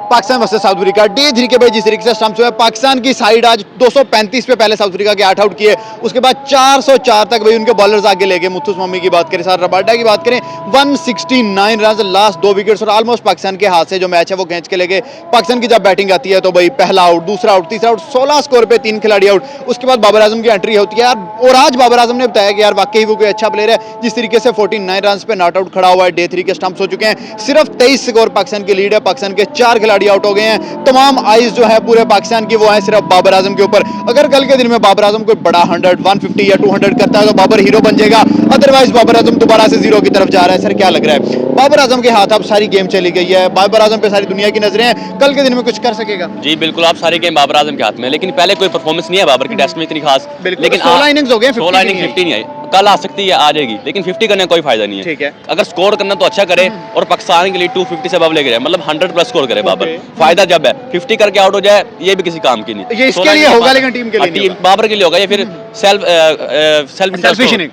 Pakistan versus south Africa day 3 के बाद जिस तरीके से स्टंप्स हुए, पाकिस्तान की साइड आज 235 पे पहले साउथ अफ्रीका के 8 आउट किए, उसके बाद 404 तक भाई उनके बॉलर्स आगे ले गए। मुथुस मम्मी की बात करें, सार रबाडा की बात करें, 169 रन, लास्ट 2 विकेट्स और ऑलमोस्ट पाकिस्तान के हाथ से जो मैच है वो खींच के ले गए। पाकिस्तान की जब बैटिंग आती है तो भाई पहला आउट, दूसरा आउट, तीसरा आउट, 16 स्कोर पे 3 खिलाड़ी आउट। उसके बाद बाबर आजम की एंट्री होती है यार, और आज बाबर आजम ने बताया कि यार वाकई वो कोई अच्छा प्लेयर है। जिस तरीके से 49 रन पे नॉट आउट खड़ा हुआ है, डे 3 के स्टंप्स हो चुके हैं, सिर्फ 23 स्कोर पाकिस्तान की लीड है। पाकिस्तान के 4 खिलाड़ी आउट हो गए हैं। तमाम आइज जो है पूरे पाकिस्तान की वो है सिर्फ बाबर आजम के ऊपर। अगर कल के दिन में बाबर आजम कोई बड़ा 100, 150 या 200 करता है तो बाबर हीरो बन जाएगा, अदरवाइज बाबर आजम दोबारा से जीरो की तरफ जा रहा है। सर क्या लग रहा है, बाबर आजम के हाथ अब सारी गेम चली गई है, बाबर आजम पे सारी दुनिया की नजरें हैं, कल के दिन में कुछ कर सकेगा? जी बिल्कुल, आप सारी गेम बाबर आजम के हाथ में, लेकिन पहले कोई परफॉर्मेंस नहीं है बाबर की टेस्ट में इतनी खास, लेकिन 16 इनिंग्स हो गए, 16 इनिंग 50 नहीं आई, कल आ सकती है, आ जाएगी, लेकिन 50 करने का कोई फायदा नहीं है। ठीक है, अगर स्कोर करना तो अच्छा करे और पाकिस्तान के लिए 250 से अब लेके जाए, मतलब 100 प्लस स्कोर करे बाबर। फायदा जब है 50 करके आउट हो जाए, ये भी किसी काम की नहीं। ये इसके लिए होगा लेकिन टीम के लिए नहीं होगा। बाबर के लिए होगा, या फिर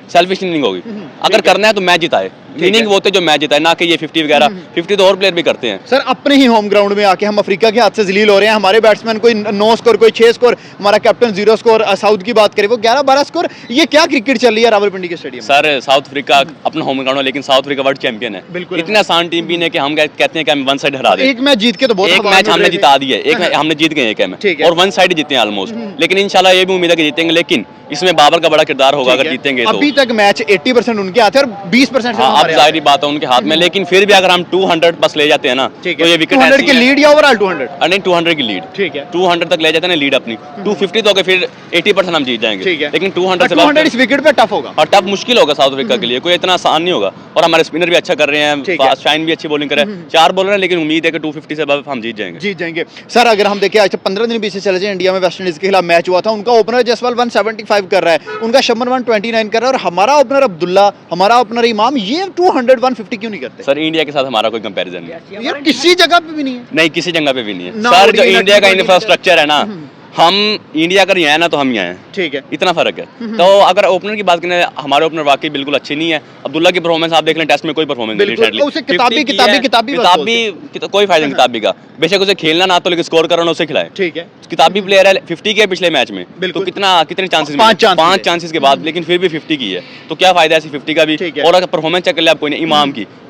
सेल्फिश इनिंग होगी। अगर करना है तो मैच जिताए, इनिंग वो होते जो मैच जिताए, ना कि ये 50 वगैरह। 50 तो और प्लेयर भी करते हैं। सर अपने ही होम ग्राउंड में आके हम अफ्रीका के हाथ से जलील हो रहे हैं। हमारे बैट्समैन कोई 9 स्कोर, कोई 6 स्कोर, हमारा कैप्टन 0 स्कोर। साउथ की बात करें वो 11-12 स्कोर। ये क्या क्रिकेट चल रही है रावलपिंडी के स्टेडियम? सर साउथ अफ्रीका अपना होम ग्राउंड है, लेकिन साउथ अफ्रीका वर्ल्ड चैंपियन है। बिल्कुल, इतना आसान टीम भी नहीं कि हम कहते हैं कि हम वन साइड हरा दें। एक मैच जीत के तो बहुत, एक मैच हमने जिता दिया, एक मैच हमने जीत गए, एक मैच और वन साइड जीते हैं ऑलमोस्ट। लेकिन इंशाल्लाह ये भी उम्मीद है कि जीतेंगे, लेकिन इसमें बाबर का बड़ा किरदार होगा अगर जीतेंगे तो। अभी तक मैच 80% उनके हाथ है और 20% अब जाहिर बात है उनके हाथ में, लेकिन फिर भी अगर हम 200 बस ले जाते हैं ना, तो ये विकेट 200 की लीड या ओवरऑल 200? नहीं, 200 की लीड। ठीक है, 200 तक ले जाते हैं ना लीड अपनी, 250 तो फिर 80% हम जीत जाएंगे। लेकिन 200 से 200 इस विकेट पे टफ होगा, और टफ मुश्किल होगा साउथ अफ्रीका के लिए, कोई इतना आसान नहीं होगा। और हमारे स्पिनर भी अच्छा कर रहे हैं, फास्ट शाइन भी अच्छी बॉलिंग कर रहे हैं, 4 बॉलर हैं, लेकिन उम्मीद है कि 250 से अब हम जीत जाएंगे। सर अगर हम देखें आज 15 दिन पीछे चले जाए, इंडिया में वेस्ट इंडीज के खिलाफ मैच हुआ था, उनका ओपनर जसवाल 175 कर रहा है, उनका शमन 129 कर रहा है, और हमारा ओपनर अब्दुल्ला, हमारा ओपनर इमाम, ये 200 150 क्यों नहीं करते? सर इंडिया के साथ हमारा कोई कंपैरिजन नहीं है यार, किसी जगह पे भी नहीं है। नहीं, किसी जगह पे भी नहीं है सर। जो इंडिया का इंफ्रास्ट्रक्चर है ना, हम इंडिया अगर यहाँ है ना तो हम यहाँ हैं। ठीक है, इतना फर्क है। तो अगर ओपनर की बात करें, हमारे ओपनर वाकई बिल्कुल अच्छे नहीं है। अब्दुल्ला की परफॉर्मेंस आप देख लें, टेस्ट में कोई परफॉर्मेंस नहीं, कोई फायदा नहीं किताबी का। बेशक उसे खेलना ना तो, लेकिन स्कोर करना उसे खिलाए। ठीक है, किताबी प्लेयर है, 50 के पिछले मैच में, तो कितने चांसेस? 5 चांसेस के बाद, लेकिन फिर भी 50 की है, तो क्या फायदा ऐसी 50 का भी। और अगर परफॉर्मेंस चेक कर ले आप, कोई नहीं।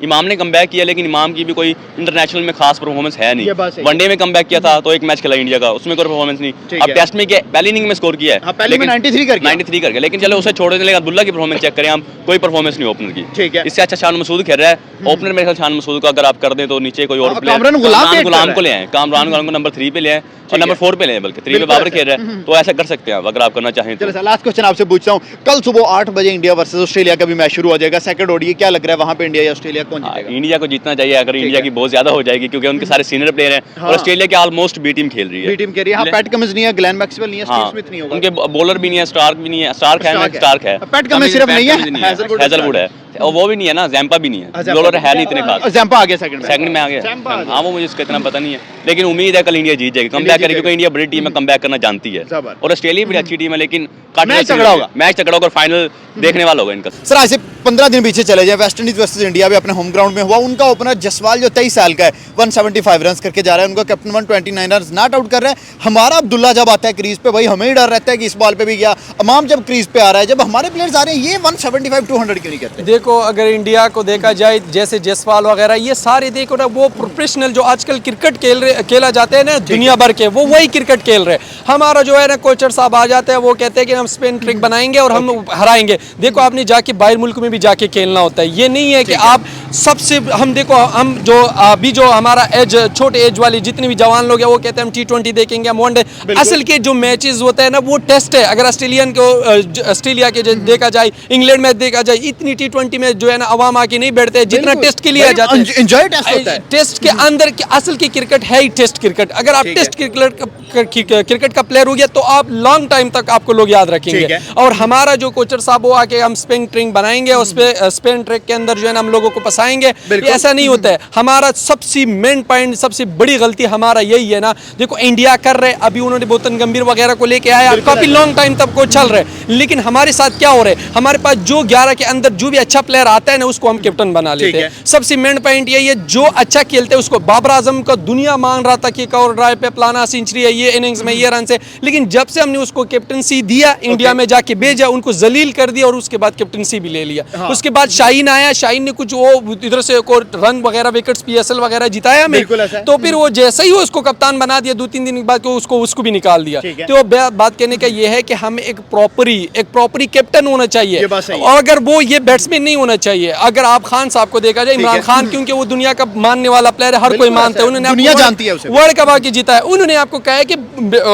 इमाम ने कम बैक किया, लेकिन इमाम की भी कोई इंटरनेशनल में खास परफॉर्मेंस है नहीं। वनडे में कम बैक किया था तो एक मैच खेला इंडिया का, उसमें कोई परफॉर्मेंस नहीं। अब टेस्ट में क्या, पहली इनिंग में स्कोर किया है, पहले में 93 कर गया, लेकिन चलो उसे छोड़ देने लगा। अब्दुल्ला की परफॉर्मेंस चेक करें हम, कोई परफॉर्मेंस नहीं ओपनर की। ठीक है, इससे अच्छा शान मसूद खेल रहा है ओपनर। मेरे ख्याल शान मसूद को अगर आप कर दें तो नीचे कोई और प्लेयर, कामरान गुलाम को ले आए, कामरान गुलाम को नंबर 3 पे ले आए और नंबर 4 पे ले, बल्कि 3 पे बाबर खेल रहा है, तो ऐसा कर सकते हैं अगर आप करना चाहें तो। चलो लास्ट क्वेश्चन आपसे पूछता हूं, कल सुबह 8 बजे इंडिया वर्सेस ऑस्ट्रेलिया का भी मैच शुरू हो जाएगा, सेकंड ओडीआई, क्या लग रहा है वहां पे इंडिया या ऑस्ट्रेलिया कौन जीतेगा? इंडिया को जीतना चाहिए, अगर इंडिया की बहुत ज्यादा हो जाएगी, क्योंकि उनके सारे सीनियर प्लेयर हैं और ऑस्ट्रेलिया की ऑलमोस्ट बी टीम खेल रही है। पैट कमिंस नहीं है, ग्लेन मैक्सवेल नहीं है, स्टीव स्मिथ नहीं होगा, उनके बॉलर भी नहीं है, स्टार्क भी नहीं है। स्टार्क है, पैट कमिंस सिर्फ नहीं है, हैजलवुड है, और वो भी नहीं है ना, जैम्पा भी नहीं है, बॉलर है नहीं इतने खास। जैम्पा आ गया सेकंड में आ गया। हां, वो मुझे इसका इतना पता नहीं है, लेकिन उम्मीद है कल इंडिया जीत जाएगी, कम बैक करेगी, क्योंकि इंडिया बड़ी टीम है, कम बैक करना जानती है। और ऑस्ट्रेलिया भी अच्छी टीम है, लेकिन मैच तगड़ा होगा, फाइनल देखने वाला होगा इनका। सर आज से 15 दिन पीछे चले जाए, वेस्ट इंडीज वर्सेस इंडिया भी अपने होम ग्राउंड में हुआ, उनका ओपनर जसवाल जो 23 साल का है 175 रन करके जा रहा है, उनका कैप्टन 129 रन नॉट आउट कर रहा है। हमारा अब्दुल्ला जब आता है क्रीज पे, भाई हमें ही डर रहता है कि इस बॉल पे भी गया। इमाम जब क्रीज पे आ रहा है, जब हमारे प्लेयर्स आ रहे हैं, ये 175 200 क्यों नहीं करते? देखो अगर इंडिया को देखा जाए, जैसे जसवाल वगैरह ये सारे देखो ना, वो प्रोफेशनल जो आजकल क्रिकेट खेला जाते हैं ना दुनिया भर के, वो वही क्रिकेट खेल रहे हैं। हमारा जो है ना कोचर साहब आ जाते हैं, वो कहते हैं कि हम स्पिन ट्रिक बनाएंगे और हम हराएंगे। देखो आपने जाके बाहर मुल्क में भी जाके खेलना होता है, ये नहीं है कि आप सबसे हम देखो, हम जो अभी जो हमारा एज छोटे एज वाली जितने भी जवान लोग हैं, वो कहते हैं हम T20 देखेंगे, हम वनडे। असल के जो मैचेस होते हैं ना, वो टेस्ट है। अगर ऑस्ट्रेलिया के देखा जाए, इंग्लैंड में देखा जाए, इतनी T20 में जो है ना अवाम आके नहीं बैठते जितना टेस्ट के लिए जाते हैं। एंजॉय टेस्ट होता है, टेस्ट के अंदर असल की क्रिकेट है ही टेस्ट क्रिकेट। अगर आप टेस्ट क्रिकेट का प्लेयर हो गया तो आप लॉन्ग टाइम तक आपको लोग याद रखेंगे। और हमारा जो कोचर साहब वो आके हम स्पिन ट्रिक बनाएंगे, उस पे स्पिन ट्रिक के अंदर जो है ना हम लोगों को वापस आएंगे, ऐसा नहीं होता है। हमारा सबसे मेन पॉइंट, सबसे बड़ी गलती हमारा यही है ना, देखो इंडिया कर रहे, अभी उन्होंने गौतम गंभीर वगैरह को लेके आया, काफी लॉन्ग टाइम तक को चल रहे, लेकिन हमारे साथ क्या हो रहा है, हमारे पास जो 11 के अंदर जो भी अच्छा प्लेयर आता है ना उसको हम कैप्टन बना लेते हैं। सबसे मेन पॉइंट यही है, जो अच्छा खेलते हैं उसको, बाबर आजम का दुनिया मान रहा था कि कवर ड्राइव पे प्लाना सेंचुरी है, ये इनिंग्स में ये रन से, लेकिन जब से हमने उसको कैप्टनसी दिया, इंडिया में जाके भेजा, उनको जलील कर दिया और उसके बाद कैप्टनसी भी ले लिया। उसके बाद शाहीन आया, शाहीन ने कुछ वो इधर से रन वगैरह विकेट्स PSL वगैरह जिताया हमें, तो फिर वो जैसे ही उसको कप्तान बना दिया, 2-3 दिन के बाद उसको भी निकाल दिया। तो बात कहने का ये है कि हमें एक प्रॉपरी कैप्टन होना चाहिए, और अगर वो ये बैट्समैन नहीं होना चाहिए। अगर आप खान साहब को देखा जाए, इमरान खान क्योंकि वो दुनिया का मानने वाला प्लेयर है, हर कोई मानता है, उन्होंने दुनिया जानती है उसे, वर्ल्ड कप आके जीता है, उन्होंने आपको कहा है कि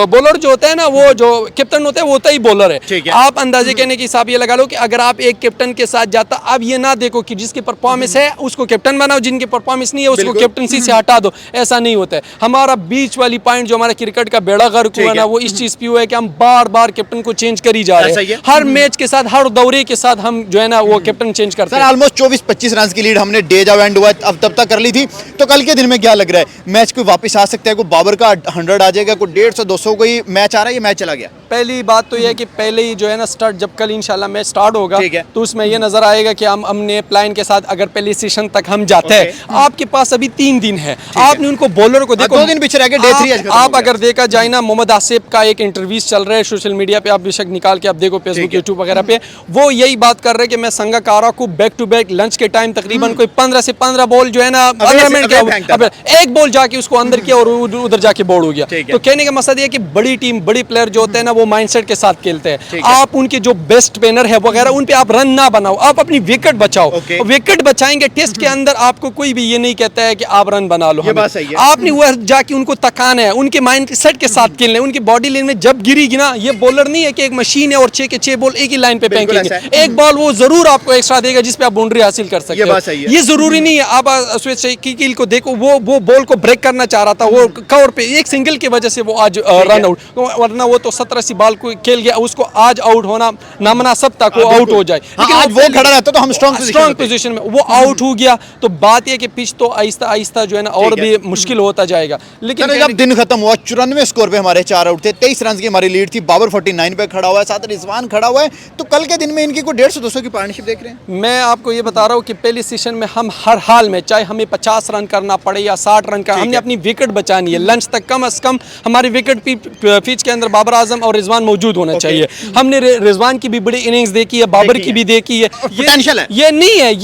बॉलर जो होता है ना, वो जो कैप्टन होता है वो होता ही बॉलर है। आप अंदाजे कहने की हिसाब ये लगा लो कि अगर आप एक कैप्टन के साथ जाता, अब ये ना देखो कि जिसकी परफॉर्मेंस है उसको कैप्टन बनाओ, जिनकी परफॉर्मेंस नहीं है उसको कैप्टनसी से हटा दो, ऐसा नहीं होता है। हमारा बीच वाली पॉइंट जो हमारा क्रिकेट का बेड़ा गर्क हुआ ना, वो इस चीज पे हुआ है कि हम बार बार कैप्टन को चेंज करी जा रहे हैं, हर मैच के साथ, हर दौरे के साथ हम जो है ना वो कैप्टन चेंज करते हैं। ऑलमोस्ट 24-25 रन की लीड हमने डे जब एंड हुआ अब तब तक कर ली थी, तो कल के दिन में क्या लग रहा है, मैच कोई वापस आ सकता है, कोई बाबर का 100 आ जाएगा, कोई 150-200 कोई मैच आ रहा है, ये मैच चला गया? पहली बात तो यह है कि पहले ही जो है ना स्टार्ट, जब कल इंशाल्लाह मैच स्टार्ट होगा तो उसमें ये नजर आएगा कि हमने प्लान के साथ अगर पहले सेशन तक हम जाते हैं, आपके पास अभी 3 दिन है, आपने उनको बॉलर को देखो, 2 दिन पीछे रह गए, डे 3 आप अगर देखा जाए ना, मोहम्मद आसिफ का एक इंटरव्यूज चल रहा है सोशल मीडिया पे, आप बेशक निकाल के आप देखो फेसबुक यूट्यूब वगैरह पे, वो यही बात कर रहे हैं कि मैं संगाकारा को बैक टू बैक लंच के टाइम तकरीबन कोई 15 से 15 बॉल जो है ना, 15 मिनट के एक बॉल जाके उसको अंदर किया और उधर जाके बोर्ड हो गया। तो कहने का मकसद ये कि बड़ी टीम, बड़ी प्लेयर जो होते हैं ना, वो माइंडसेट के साथ खेलते हैं। आप उनके जो बेस्ट स्पिनर है वगैरह, उन पे आप रन ना बनाओ, आप अपनी विकेट बचाओ। विकेट बचाएंगे टेस्ट के अंदर, आपको कोई भी ये नहीं कहता है कि आप रन बना लो, आपने वो जाके उनको तकाना है, उनके माइंडसेट के साथ खेलना है, उनकी बॉडी लाइन में जब गिरेगी ना, ये बॉलर नहीं है कि एक मशीन है और 6 के 6 बॉल एक ही लाइन पे फेंकेंगे, एक बॉल वो जरूर आपको एक्स्ट्रा देगा जिसपे आप बाउंड्री हासिल कर सकते हैं। ये जरूरी नहीं है, आप शकील को देखो, वो बॉल को ब्रेक करना चाह रहा था, वो कवर पे एक सिंगल की वजह से वो आज रन आउट, वरना वो तो 17 बॉल को खेल गया, उसको आज आउट होना नामना सब तक वो आउट हो जाए, लेकिन आज वो खड़ा रहता तो हम स्ट्रॉन्ग पोजीशन में, वो आउट हो गया। तो बात ये कि पिच तो आहिस्ता आहिस्ता जो है ना और भी मुश्किल होता जाएगा। लेकिन जब दिन खत्म हुआ 94 स्कोर पे हमारे 4 आउट थे, 23 रन की हमारी लीड थी, बाबर 49 पे खड़ा हुआ है, साथ रिजवान खड़ा हुआ है, तो कल के दिन में इनकी कोई 150-200 की पार्टनरशिप देख रहे हैं? मैं आपको ये बता रहा हूँ कि पहले सेशन में हम हर हाल में, चाहे हमें 50 रन करना पड़े या 60 रन का, हमने अपनी विकेट बचानी है। लंच तक कम से कम हमारी विकेट पिच के अंदर बाबर आजम और रिजवान मौजूद होना चाहिए। हमने रिजवान की भी बड़ी इनिंग्स देखी है, बाबर की भी देखी है, पोटेंशियल है। ये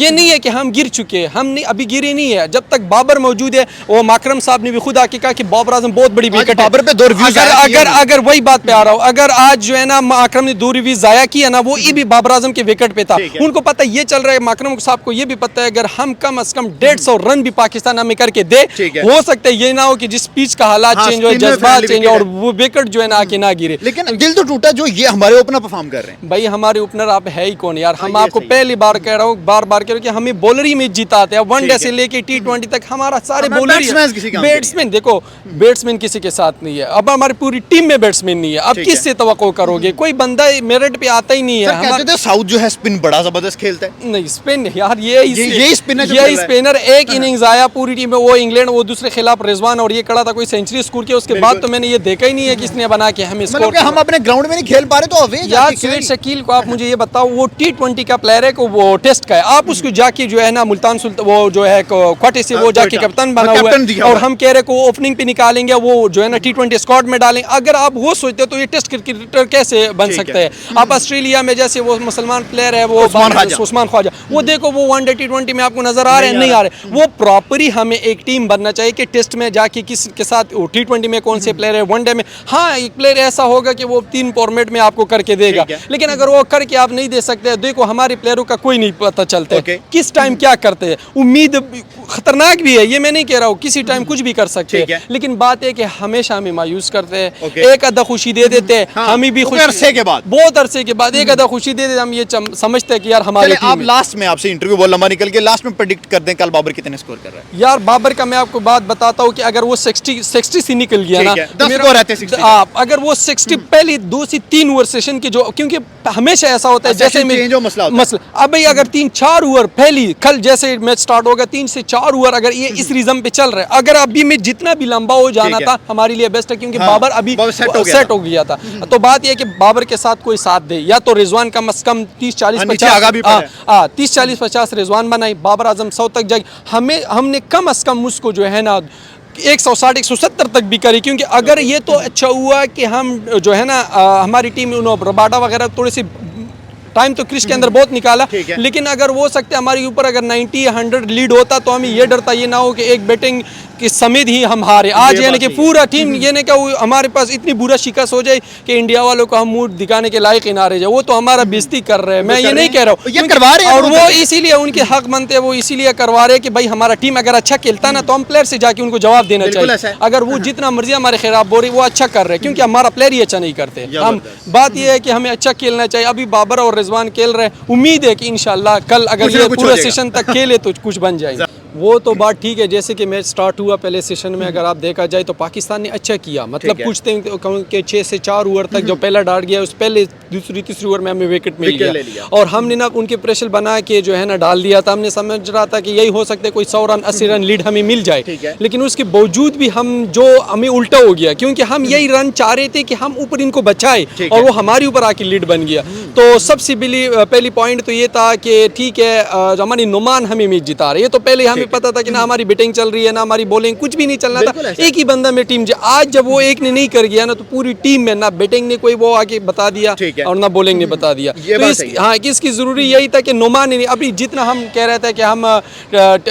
नहीं है कि हम गिर चुके हैं, हम नहीं, अभी गिरे नहीं है। जब तक बाबर मौजूद है, वो माकरम साहब ने भी खुद आके कहा कि बाबर आजम बहुत बड़ी विकेट है। बाबर पे 2 रिव्यूज अगर वही बात पे आ रहा हूँ, अगर आज जो है ना माकरम ने 2 रिव्यूज जाया किया ना, वो ये भी बाबर आजम के विकेट पे था, उनको पता ये चल रहा है, माकरम साहब को ये भी पता है, अगर हम कम से कम 150 रन भी पाकिस्तान हमें करके दे, हो सकता है ये ना हो कि जिस पिच का हालात चेंज हो, जज्बात चेंज हो और वो विकेट जो है ना आके ना गिरे। लेकिन दिल तो टूटा जो ये हमारे ओपनर परफॉर्म कर रहे हैं। भाई हमारे ओपनर आप है ही कौन यार, हम आपको पहली बार कह रहा हूँ, बार बार कह रहा हूँ कि हमें बॉलर ही मैच जिताते हैं, वनडे से लेके T20 तक हमारा सारे बॉलर, बैट्समैन देखो, बैट्समैन किसी के साथ नहीं है, अब हमारी पूरी टीम में बैट्समैन नहीं है, अब किससे तवक्को करोगे, कोई बंदा मेरिट पे आता ही नहीं है। कहते थे साउथ जो है स्पिन बड़ा जबरदस्त खेलता है, नहीं स्पिन यार, ये स्पिनर एक इनिंग्स आया पूरी टीम में, वो इंग्लैंड, वो दूसरे खिलाफ रिजवान, और ये कड़ा था, कोई सेंचुरी स्कोर किया, उसके बाद तो मैंने ये देखा ही नहीं है किसने बना के हमें स्कोर। हम अपने ग्राउंड में नहीं खेल पा रहे तो अवे यार सुहेल शकील को आप मुझे ये बताओ, वो T20 का प्लेयर है, को वो टेस्ट का है, आप उसको जाके जो है ना मुल्तान सुल्तान, वो जो है क्वार्टर से वो जाके कप्तान बना हुआ है, और हम कह रहे को ओपनिंग पे निकालेंगे, वो जो है ना T20 स्क्वाड में डालेंगे। अगर आप वो सोचते तो ये टेस्ट क्रिकेटर कैसे बन सकते हैं? आप ऑस्ट्रेलिया में जैसे वो मुसलमान प्लेयर है, वो उस्मान ख्वाजा, वो देखो वो वनडे T20 में आपको नजर आ रहे हैं, नहीं आ रहे। वो प्रॉपरली हमें एक टीम बनना चाहिए कि टेस्ट में जाके किसके साथ, T20 में कौन से प्लेयर है, वनडे में हाँ एक प्लेयर ऐसा होगा कि वो 3 फॉर्मेट में आपको करके देगा, लेकिन अगर वो करके आप नहीं दे सकते, देखो हमारे प्लेयरों का कोई नहीं पता चलता किस टाइम क्या करते हैं। उम्मीद खतरनाक भी है, ये मैं नहीं कह रहा हूँ, किसी टाइम कुछ भी कर सकते हैं, लेकिन बात है कि हमेशा हमें मायूस करते हैं। एक आधा खुशी दे देते हैं, हमें भी खुशी अरसे के बाद, बहुत अरसे के बाद एक आधा खुशी दे देते, हम ये समझते हैं कि यार हमारे। आप लास्ट में आपसे इंटरव्यू बहुत लंबा निकल के लास्ट में प्रेडिक्ट कर दें कल बाबर कितने स्कोर कर रहा है? यार बाबर का मैं आपको बात बताता हूँ कि अगर वो 60 से निकल गया ना, आप अगर वो 60 पहले 2 से 3 ओवर सेशन के जो, क्योंकि हमेशा ऐसा होता है जैसे मसला, अब भाई अगर 3-4 ओवर पहली कल जैसे मैच स्टार्ट होगा 3 से 4 ओवर अगर ये इस रिज्म पे चल रहा है, अगर अभी मैच जितना भी लंबा हो जाना था हमारे लिए बेस्ट है, क्योंकि बाबर अभी सेट हो गया था। तो बात यह है कि बाबर के साथ कोई साथ दे, या तो रिजवान कम से कम 30-40-50 रिजवान बनाई, बाबर आजम 100 तक जाए, हमने कम से कम उसको जो है ना 160-170 तक भी करी, क्योंकि अगर ये तो अच्छा हुआ कि हम जो है ना हमारी टीम रबाडा वगैरह थोड़ी सी टाइम तो क्रिश के अंदर बहुत निकाला, लेकिन अगर वो सकते हमारे ऊपर अगर 90-100 लीड होता तो हमें ये डरता ये ना हो कि एक बैटिंग कि समेत ही हम हारे आज, यानी कि पूरा टीम ये नहीं कि हमारे पास इतनी बुरा शिकस्त हो जाए कि इंडिया वालों को हम मूड दिखाने के लायक ही ना रह जाए, वो तो हमारा बेइज्जती कर रहे हैं। मैं ये नहीं कह रहा हूँ, ये करवा रहे हैं और वो इसीलिए उनके हक बनते हैं, वो इसीलिए करवा रहे हैं कि भाई हमारा टीम अगर अच्छा खेलता ना तो हम प्लेयर से जाके उनको जवाब देना चाहिए। अगर वो जितना मर्जी हमारे खिलाफ बोल रही वो अच्छा कर रहे हैं, क्योंकि हमारा प्लेयर ही अच्छा नहीं करते। हम बात ये है कि हमें अच्छा खेलना चाहिए। अभी बाबर और रिजवान खेल रहे हैं, उम्मीद है कि इंशाल्लाह कल अगर ये पूरा सेशन तक खेले तो कुछ बन जाएगा। वो तो बात ठीक है, जैसे कि मैच स्टार्ट हुआ पहले सेशन में अगर आप देखा जाए तो पाकिस्तान ने अच्छा किया, मतलब कुछ के 6 से 4 ओवर तक जो पहला डाल गया उस पहले दूसरी तीसरी ओवर में हमें विकेट मिल गया और हमने ना उनके प्रेशर बना के जो है ना डाल दिया था। हमने समझ रहा था कि यही हो सकता है कोई 100 रन 80 रन लीड हमें मिल जाए, लेकिन उसके बावजूद भी हमें उल्टा हो गया, क्योंकि हम यही रन चाह रहे थे कि हम ऊपर इनको बचाए और वो हमारे ऊपर आके लीड बन गया। तो सबसे पहली पॉइंट तो ये था कि ठीक है हमारी नुमान हमें मैच जिता रही है, तो पहले हमें पता था कि ना हमारी बैटिंग चल रही है ना हमारी बॉलिंग, कुछ भी नहीं चलना था, एक ही बंदा में टीम। आज जब वो एक ने नहीं कर गया ना तो पूरी टीम में ना बैटिंग ने कोई वो आके बता दिया और ना बॉलिंग ने बता दिया। तो इसकी जरूरी यही था कि नुमान नहीं, अभी जितना हम कह रहे थे कि हम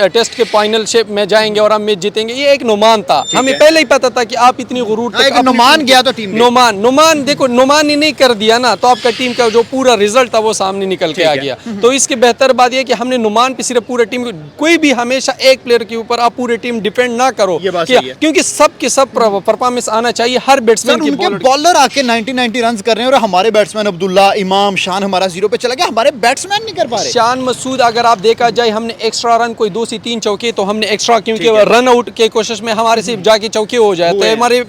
टेस्ट के फाइनल शेप में जाएंगे और हम मैच जीतेंगे, ये एक नुमान था, हमें पहले ही पता था कि आप इतनी गुरूर नुमान गया तो टीम नुमान देखो नुमान ने नहीं कर दिया ना तो आपका टीम का जो पूरा रिजल्ट था वो सामने निकल के आ गया। तो इसके बेहतर बात यह कि हमने नुमान पे सिर्फ पूरे टीम, कोई भी हमेशा एक प्लेयर के ऊपर आप पूरी टीम डिपेंड ना करो, क्योंकि सब के सब परफॉर्मेंस आना चाहिए हर बैट्समैन की। बॉलर आके 90 रन कर रहे हैं और हमारे बैट्समैन अब्दुल्ला इमाम शान हमारा 0 पे चला गया, हमारे बैट्समैन नहीं कर पा रहे। शान मसूद अगर आप देखा जाए हमने एक्स्ट्रा रन कोई 2 से 3 चौके तो हमने एक्स्ट्रा, क्योंकि रन आउट के कोशिश में हमारे सिर्फ जाके चौके हो जाते हैं, हमारे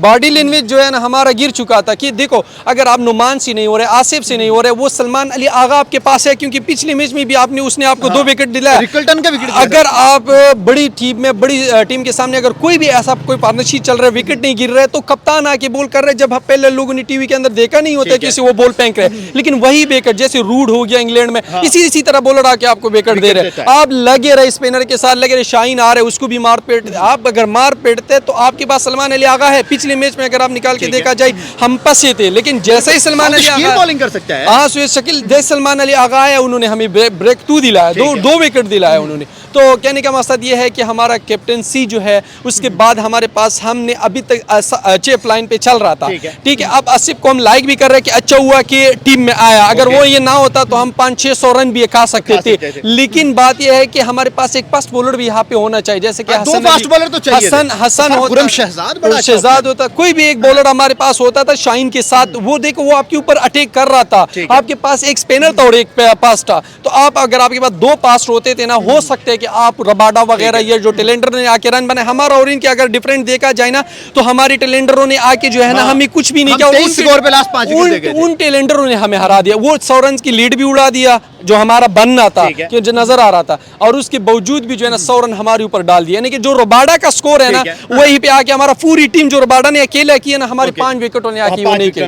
बॉडी लैंग्वेज जो है ना हमारा गिर चुका था कि देखो अगर आप नुमान से नहीं हो रहे, आसिफ से नहीं हो रहे, वो सलमान अली आगा आपके पास है, क्योंकि पिछले मैच में भी उसने आपको 2 विकेट दिलाया। अगर आप बड़ी टीम के सामने अगर कोई भी ऐसा कोई पार्टनरशिप चल रहा है विकेट नहीं गिर रहा है तो कप्तान आके बोल कर रहे हैं, जब पहले लोगों ने टीवी के अंदर देखा नहीं होता किसी वो बॉल फेंक रहे, लेकिन वही विकेट जैसे रूड हो गया इंग्लैंड में, इसी तरह बॉलर आके आपको विकेट दे रहे। आप लगे रहे स्पिनर के साथ, लगे रहे शाहीन आ रहे उसको भी मार पेट, आप अगर मार पेटते तो आपके पास सलमान अली आगा है। पिछले मैच में अगर आप निकाल के देखा जाए हम फंसे थे, लेकिन जैसे ही सलमान अली आगा बॉलिंग कर सकता है, हाँ शकील जैसे सलमान अली आगा आया उन्होंने हमें ब्रेक थ्रू दिलाया, 2 विकेट दिलाया उन्होंने। तो कहने का मकसद ये है कि हमारा कैप्टनसी जो है उसके बाद हमारे पास हमने अभी तक अच्छे लाइन पे चल रहा था, ठीक है। अब आसिफ को हम लाइक भी कर रहे हैं कि अच्छा हुआ कि टीम में आया, अगर वो ये ना होता तो हम 500-600 रन भी खा सकते थे, लेकिन बात यह है कि हमारे पास एक फास्ट बॉलर भी यहाँ पे होना चाहिए, जैसे कि शहजाद होता, कोई भी एक बॉलर हमारे पास होता था शाहीन के साथ, वो देखो वो आपके ऊपर अटैक कर रहा था, आपके पास एक स्पिनर था और एक पास था, तो आप अगर आपके पास 2 पास होते थे ना हो सकते हैं कि आप रबाडा वगैरह ये जो टेलेंडर ने आके रन बनाए, हमारा और इनके अगर डिफरेंट देखा जाए ना तो हमारे टेलेंडरों ने आके जो है ना हमें कुछ भी नहीं किया, उन टेलेंडरों ने हमें हरा दिया, वो 100 रन की लीड भी उड़ा दिया जो हमारा बनना था, जो नजर आ रहा था, और उसके बावजूद भी जो है ना 100 रन हमारे ऊपर डाल दिया, यानी कि जो रबाडा का स्कोर है ना वहीं पे आके हमारा पूरी टीम जो रबाडा ने अकेला किया ना हमारी 5 विकेटों ने आके वो नहीं किया।